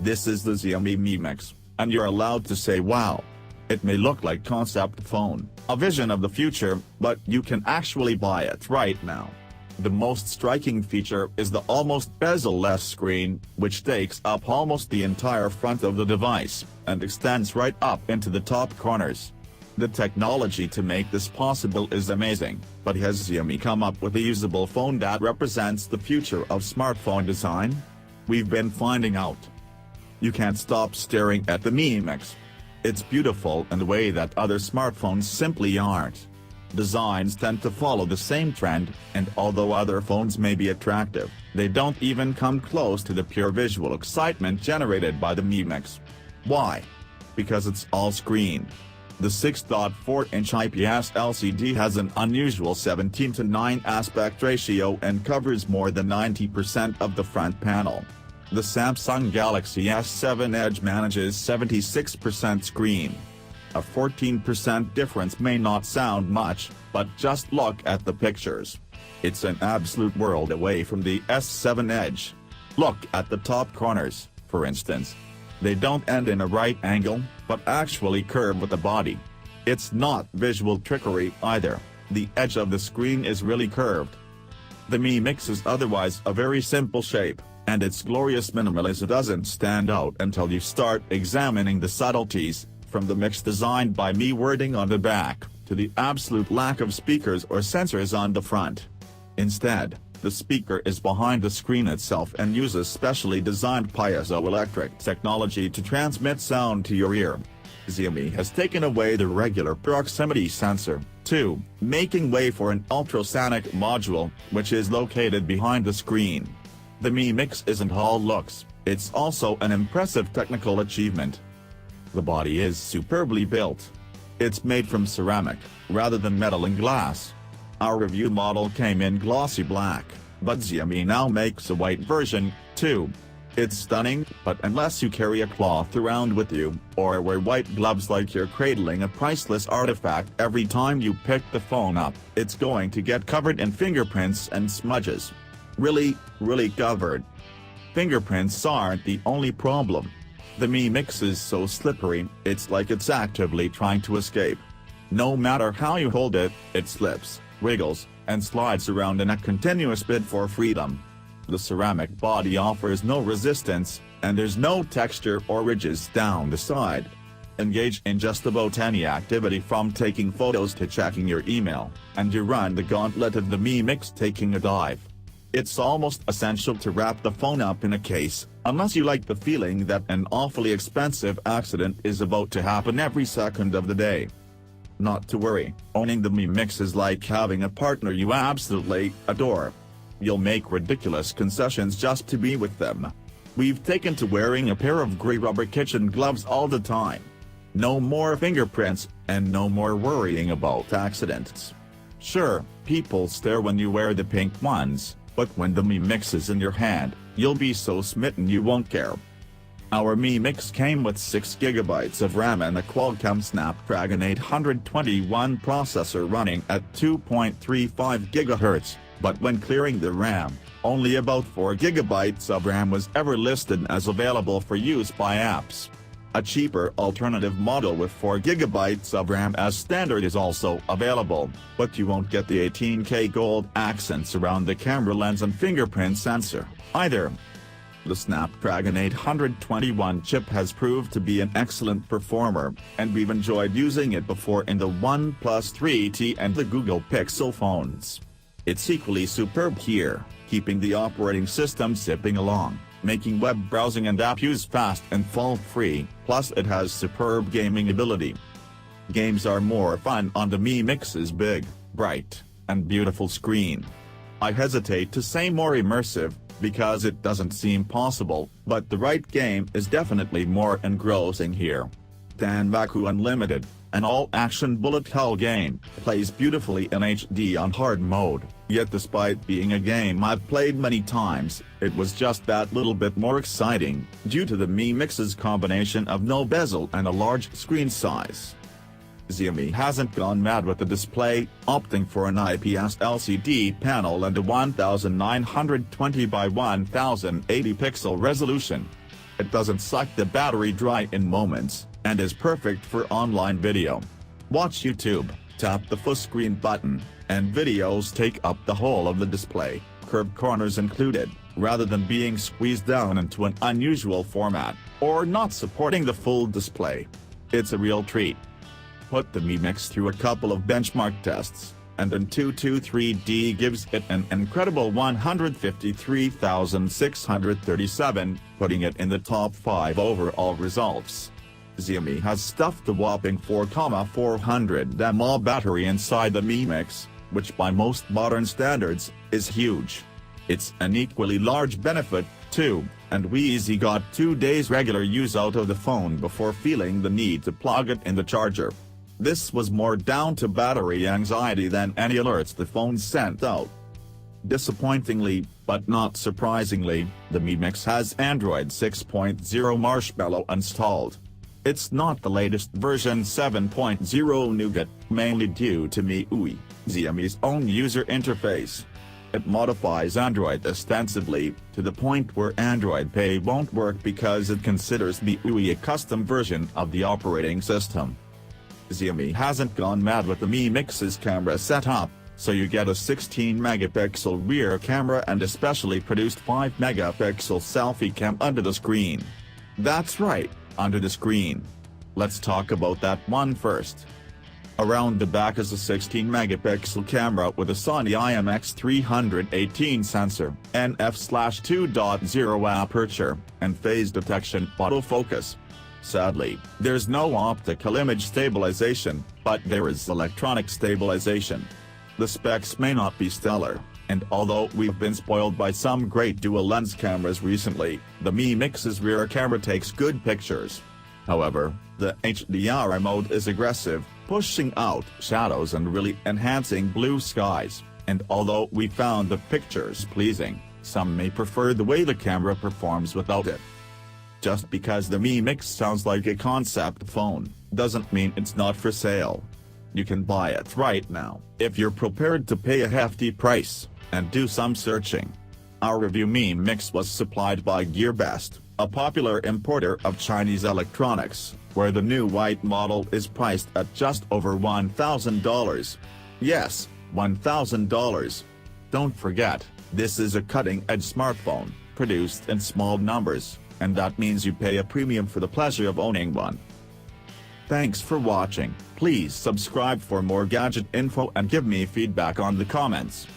This is the Xiaomi Mi Mix, and you're allowed to say wow. It may look like concept phone, a vision of the future, but you can actually buy it right now. The most striking feature is the almost bezel-less screen, which takes up almost the entire front of the device, and extends right up into the top corners. The technology to make this possible is amazing, but has Xiaomi come up with a usable phone that represents the future of smartphone design? We've been finding out. You can't stop staring at the Mi Mix. It's beautiful in a way that other smartphones simply aren't. Designs tend to follow the same trend, and although other phones may be attractive, they don't even come close to the pure visual excitement generated by the Mi Mix. Why? Because it's all screen. The 6.4-inch IPS LCD has an unusual 17:9 aspect ratio and covers more than 90% of the front panel. The Samsung Galaxy S7 Edge manages 76% screen. A 14% difference may not sound much, but just look at the pictures. It's an absolute world away from the S7 Edge. Look at the top corners, for instance. They don't end in a right angle, but actually curve with the body. It's not visual trickery either, the edge of the screen is really curved. The Mi Mix is otherwise a very simple shape, and its glorious minimalism doesn't stand out until you start examining the subtleties, from the mix designed by Mi wording on the back, to the absolute lack of speakers or sensors on the front. Instead, the speaker is behind the screen itself and uses specially designed piezoelectric technology to transmit sound to your ear. Xiaomi has taken away the regular proximity sensor, too, making way for an ultrasonic module, which is located behind the screen. The Mi Mix isn't all looks, it's also an impressive technical achievement. The body is superbly built. It's made from ceramic, rather than metal and glass. Our review model came in glossy black, but Xiaomi now makes a white version, too. It's stunning, but unless you carry a cloth around with you, or wear white gloves like you're cradling a priceless artifact every time you pick the phone up, it's going to get covered in fingerprints and smudges. Really covered. Fingerprints aren't the only problem. The Mi Mix is so slippery, it's like it's actively trying to escape. No matter how you hold it, it slips, wiggles, and slides around in a continuous bid for freedom. The ceramic body offers no resistance, and there's no texture or ridges down the side. Engage in just about any activity from taking photos to checking your email, and you run the gauntlet of the Mi Mix taking a dive. It's almost essential to wrap the phone up in a case, unless you like the feeling that an awfully expensive accident is about to happen every second of the day. Not to worry, owning the Mi Mix is like having a partner you absolutely adore. You'll make ridiculous concessions just to be with them. We've taken to wearing a pair of grey rubber kitchen gloves all the time. No more fingerprints, and no more worrying about accidents. Sure, people stare when you wear the pink ones, but when the Mi Mix is in your hand, you'll be so smitten you won't care. Our Mi Mix came with 6GB of RAM and a Qualcomm Snapdragon 821 processor running at 2.35 GHz, but when clearing the RAM, only about 4GB of RAM was ever listed as available for use by apps. A cheaper alternative model with 4GB of RAM as standard is also available, but you won't get the 18K gold accents around the camera lens and fingerprint sensor, either. The Snapdragon 821 chip has proved to be an excellent performer, and we've enjoyed using it before in the OnePlus 3T and the Google Pixel phones. It's equally superb here, keeping the operating system zipping along, making web browsing and app use fast and fault-free, plus it has superb gaming ability. Games are more fun on the Mi Mix's big, bright, and beautiful screen. I hesitate to say more immersive, because it doesn't seem possible, but the right game is definitely more engrossing here. Danbaku Unlimited, an all-action bullet hell game, plays beautifully in HD on hard mode, yet despite being a game I've played many times, it was just that little bit more exciting, due to the Mi Mix's combination of no bezel and a large screen size. Xiaomi hasn't gone mad with the display, opting for an IPS LCD panel and a 1920 by 1080 pixel resolution. It doesn't suck the battery dry in moments, and is perfect for online video. Watch YouTube, tap the full screen button, and videos take up the whole of the display, curved corners included, rather than being squeezed down into an unusual format, or not supporting the full display. It's a real treat. Put the Mi Mix through a couple of benchmark tests, and in 223D gives it an incredible 153,637, putting it in the top 5 overall results. Xiaomi has stuffed a whopping 4,400 mAh battery inside the Mi Mix, which by most modern standards, is huge. It's an equally large benefit, too, and we easy got 2 days regular use out of the phone before feeling the need to plug it in the charger. This was more down to battery anxiety than any alerts the phone sent out. Disappointingly, but not surprisingly, the Mi Mix has Android 6.0 Marshmallow installed. It's not the latest version 7.0 Nougat, mainly due to MIUI, Xiaomi's own user interface. It modifies Android extensively, to the point where Android Pay won't work because it considers MIUI a custom version of the operating system. Xiaomi hasn't gone mad with the Mi Mix's camera setup, so you get a 16-megapixel rear camera and a specially produced 5-megapixel selfie cam under the screen. That's right, under the screen. Let's talk about that one first. Around the back is a 16-megapixel camera with a Sony IMX318 sensor, NF/2.0 aperture, and phase detection autofocus. Sadly, there's no optical image stabilization, but there is electronic stabilization. The specs may not be stellar, and although we've been spoiled by some great dual-lens cameras recently, the Mi Mix's rear camera takes good pictures. However, the HDR mode is aggressive, pushing out shadows and really enhancing blue skies, and although we found the pictures pleasing, some may prefer the way the camera performs without it. Just because the Mi Mix sounds like a concept phone, doesn't mean it's not for sale. You can buy it right now, if you're prepared to pay a hefty price, and do some searching. Our review Mi Mix was supplied by GearBest, a popular importer of Chinese electronics, where the new white model is priced at just over $1,000. Yes, $1,000. Don't forget, this is a cutting-edge smartphone, produced in small numbers, and that means you pay a premium for the pleasure of owning one. Thanks for watching. Please subscribe for more gadget info and give me feedback on the comments.